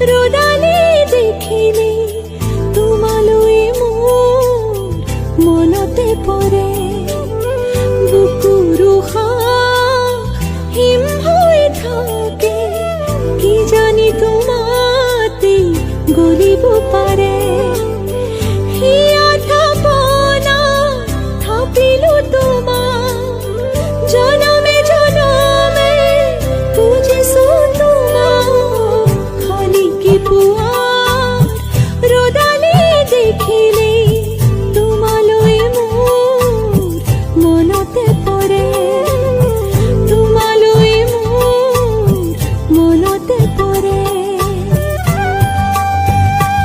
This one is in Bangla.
রোদালে দেখিলে তোমালৈ মোৰ মনতে পৰে বুকুৰ উশাহ হিম হৈ থাকে কি জানি তোমাতে গলিব পাৰে জনমে জনমে বুঝিছো তোমাক খালি কি পুয়া